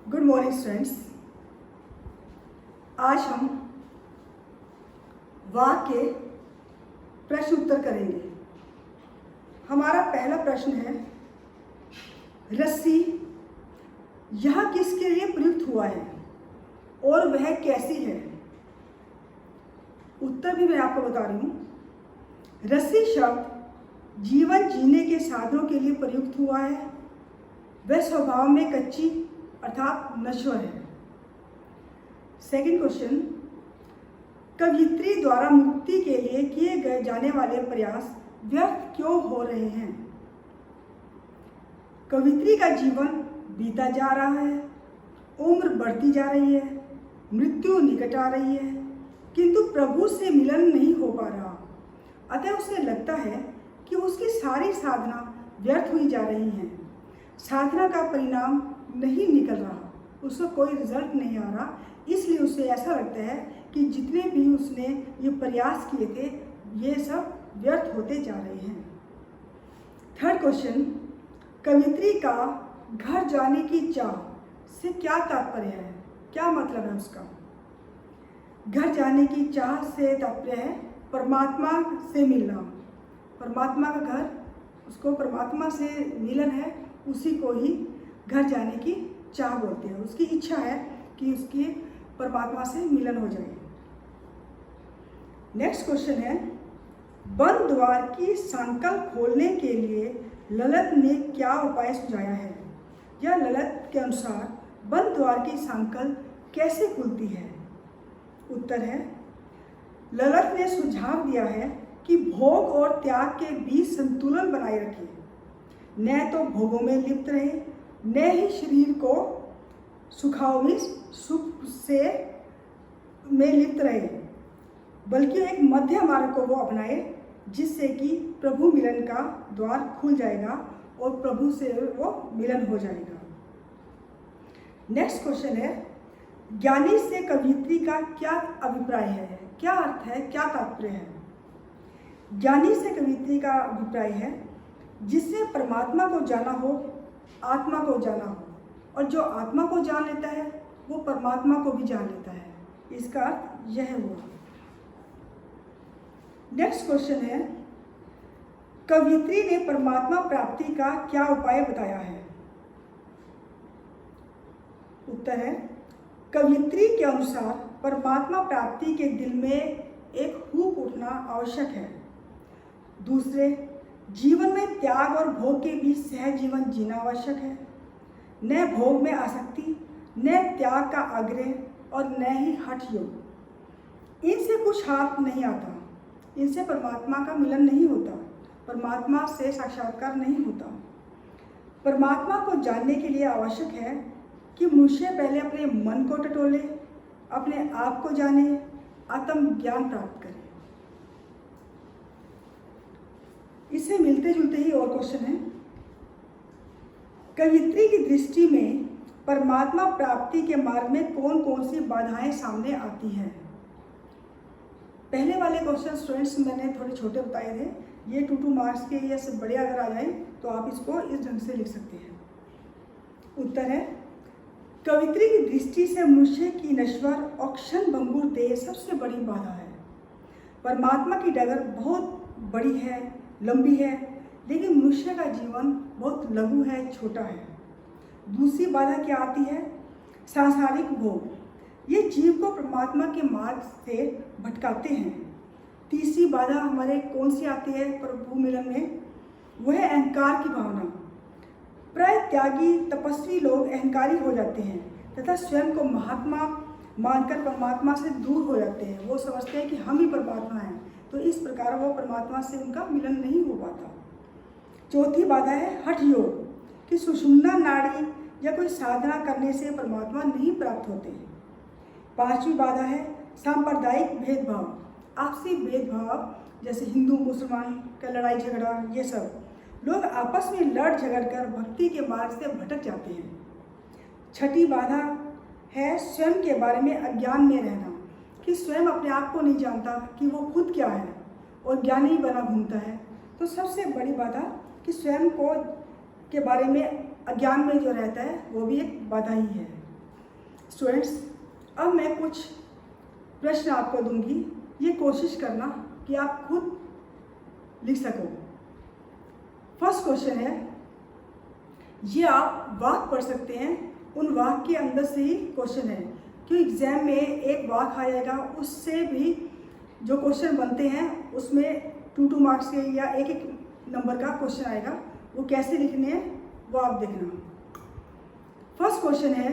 Good morning students. आज हम वाक्य प्रश्न उत्तर करेंगे। हमारा पहला प्रश्न है, रस्सी यह किसके लिए प्रयुक्त हुआ है और वह कैसी है? उत्तर भी मैं आपको बता रही हूँ। रस्सी शब्द जीवन जीने के साधनों के लिए प्रयुक्त हुआ है। वह स्वभाव में कच्ची अर्थात नश्वर है। सेकंड क्वेश्चन, कवियत्री द्वारा मुक्ति के लिए किए गए जाने वाले प्रयास व्यर्थ क्यों हो रहे हैं? कवियत्री का जीवन बीता जा रहा है, उम्र बढ़ती जा रही है, मृत्यु निकट आ रही है, किंतु प्रभु से मिलन नहीं हो पा रहा। अतः उसे लगता है कि उसकी सारी साधना व्यर्थ हुई जा रही हैं। साधना का परिणाम नहीं निकल रहा, उसको कोई रिजल्ट नहीं आ रहा, इसलिए उसे ऐसा लगता है कि जितने भी उसने ये प्रयास किए थे ये सब व्यर्थ होते जा रहे हैं। थर्ड क्वेश्चन, कवियत्री का घर जाने की चाह से क्या तात्पर्य है? क्या मतलब है उसका? घर जाने की चाह से तात्पर्य है परमात्मा से मिलना। परमात्मा का घर, उसको परमात्मा से मिलन है, उसी को ही घर जाने की चाह बोलते हैं। उसकी इच्छा है कि उसकी परमात्मा से मिलन हो जाए। नेक्स्ट क्वेश्चन है, बंद द्वार की सांकल खोलने के लिए ललित ने क्या उपाय सुझाया है? या ललित के अनुसार बंद द्वार की सांकल कैसे खुलती है? उत्तर है, ललित ने सुझाव दिया है कि भोग और त्याग के बीच संतुलन बनाए रखें। न तो भोगों में लिप्त रहे, न ही शरीर को सुखाओं में सुख से में लिप्त रहे, बल्कि एक मध्य मार्ग को वो अपनाए जिससे कि प्रभु मिलन का द्वार खुल जाएगा और प्रभु से वो मिलन हो जाएगा। नेक्स्ट क्वेश्चन है, ज्ञानी से कवियत्री का क्या अभिप्राय है? क्या अर्थ है, क्या तात्पर्य है? ज्ञानी से कवियत्री का अभिप्राय है जिससे परमात्मा को जाना हो, आत्मा को जाना हो, और जो आत्मा को जान लेता है वो परमात्मा को भी जान लेता है। इसका अर्थ यह हुआ। नेक्स्ट क्वेश्चन है, कवियत्री ने परमात्मा प्राप्ति का क्या उपाय बताया है? उत्तर है, कवियत्री के अनुसार परमात्मा प्राप्ति के दिल में एक हुक उठना आवश्यक है। दूसरे, जीवन में त्याग और भोग के बीच सहज जीवन जीना आवश्यक है। न भोग में आसक्ति, न त्याग का आग्रह और न ही हठ योग। इनसे कुछ हाथ नहीं आता, इनसे परमात्मा का मिलन नहीं होता, परमात्मा से साक्षात्कार नहीं होता। परमात्मा को जानने के लिए आवश्यक है कि मनुष्य पहले अपने मन को टटोले, अपने आप को जाने, आत्म ज्ञान प्राप्त करे। इससे मिलते जुलते ही और क्वेश्चन है, कवियत्री की दृष्टि में परमात्मा प्राप्ति के मार्ग में कौन कौन सी बाधाएं सामने आती हैं? पहले वाले क्वेश्चन स्टूडेंट्स मैंने थोड़े छोटे बताए थे, ये 2 मार्क्स के या से बड़े अगर आ जाए तो आप इसको इस ढंग से लिख सकते हैं। उत्तर है, कवियत्री की दृष्टि से मनुष्य की नश्वर और क्षण भंगुर देह सबसे बड़ी बाधा है। परमात्मा की डगर बहुत बड़ी है, लंबी है, लेकिन मनुष्य का जीवन बहुत लघु है, छोटा है। दूसरी बाधा क्या आती है? सांसारिक भोग। ये जीव को परमात्मा के मार्ग से भटकाते हैं। तीसरी बाधा हमारे कौन सी आती है प्रभु मिलन में? वह है अहंकार की भावना। प्राय त्यागी तपस्वी लोग अहंकारी हो जाते हैं तथा स्वयं को महात्मा मानकर परमात्मा से दूर हो जाते हैं। वो समझते हैं कि हम ही परमात्मा हैं, तो इस प्रकार वो परमात्मा से उनका मिलन नहीं हो पाता। चौथी बाधा है हठ योग, कि सुषुम्ना नाड़ी या कोई साधना करने से परमात्मा नहीं प्राप्त होते। पांचवी बाधा है सांप्रदायिक भेदभाव, आपसी भेदभाव, जैसे हिंदू मुसलमान का लड़ाई झगड़ा, ये सब लोग आपस में लड़ झगड़ कर भक्ति के मार्ग से भटक जाते हैं। छठी बाधा है स्वयं के बारे में अज्ञान में रहना, कि स्वयं अपने आप को नहीं जानता कि वो खुद क्या है और ज्ञानी बना घूमता है। तो सबसे बड़ी बाधा कि स्वयं को के बारे में अज्ञान में जो रहता है वो भी एक बाधा ही है। स्टूडेंट्स, अब मैं कुछ प्रश्न आपको दूंगी, ये कोशिश करना कि आप खुद लिख सको। फर्स्ट क्वेश्चन है, ये आप वाक्य पढ़ सकते हैं, उन वाक्य के अंदर से ही क्वेश्चन है, क्योंकि एग्जाम में एक वाक्य आ जाएगा, उससे भी जो क्वेश्चन बनते हैं उसमें 2 मार्क्स के या एक नंबर का क्वेश्चन आएगा। वो कैसे लिखने हैं वो आप देखना। फर्स्ट क्वेश्चन है,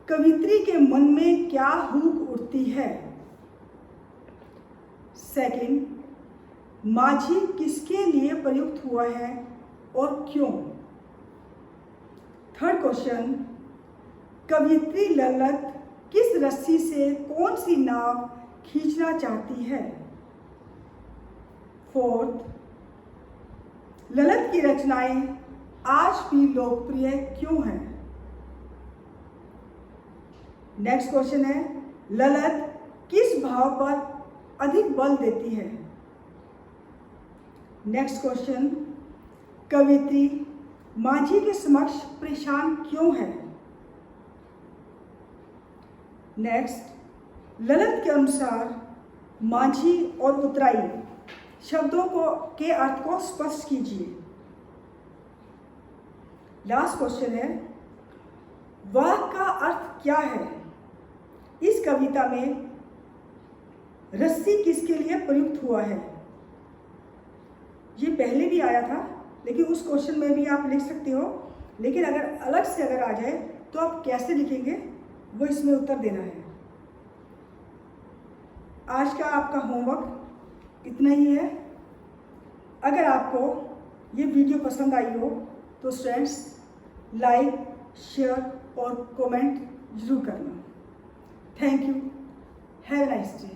कवित्री के मन में क्या हुक उठती है। सेकंड, माझी किसके लिए प्रयुक्त हुआ है और क्यों। थर्ड क्वेश्चन, कवित्री ललत किस रस्सी से कौन सी नाव खींचना चाहती है। फोर्थ, ललित की रचनाएं आज भी लोकप्रिय क्यों हैं। नेक्स्ट क्वेश्चन है, ललित किस भाव पर अधिक बल देती है। नेक्स्ट क्वेश्चन, कवित्री माझी के समक्ष परेशान क्यों है। नेक्स्ट, ललित के अनुसार माझी और उतराई शब्दों के अर्थ को स्पष्ट कीजिए। लास्ट क्वेश्चन है, वाक्य का अर्थ क्या है। इस कविता में रस्सी किसके लिए प्रयुक्त हुआ है। ये पहले भी आया था, लेकिन उस क्वेश्चन में भी आप लिख सकते हो, लेकिन अगर अलग से अगर आ जाए तो आप कैसे लिखेंगे वो इसमें उत्तर देना है। आज का आपका होमवर्क इतना ही है। अगर आपको ये वीडियो पसंद आई हो तो फ्रेंड्स लाइक, शेयर और कमेंट जरूर करना। Thank you. Have a nice day.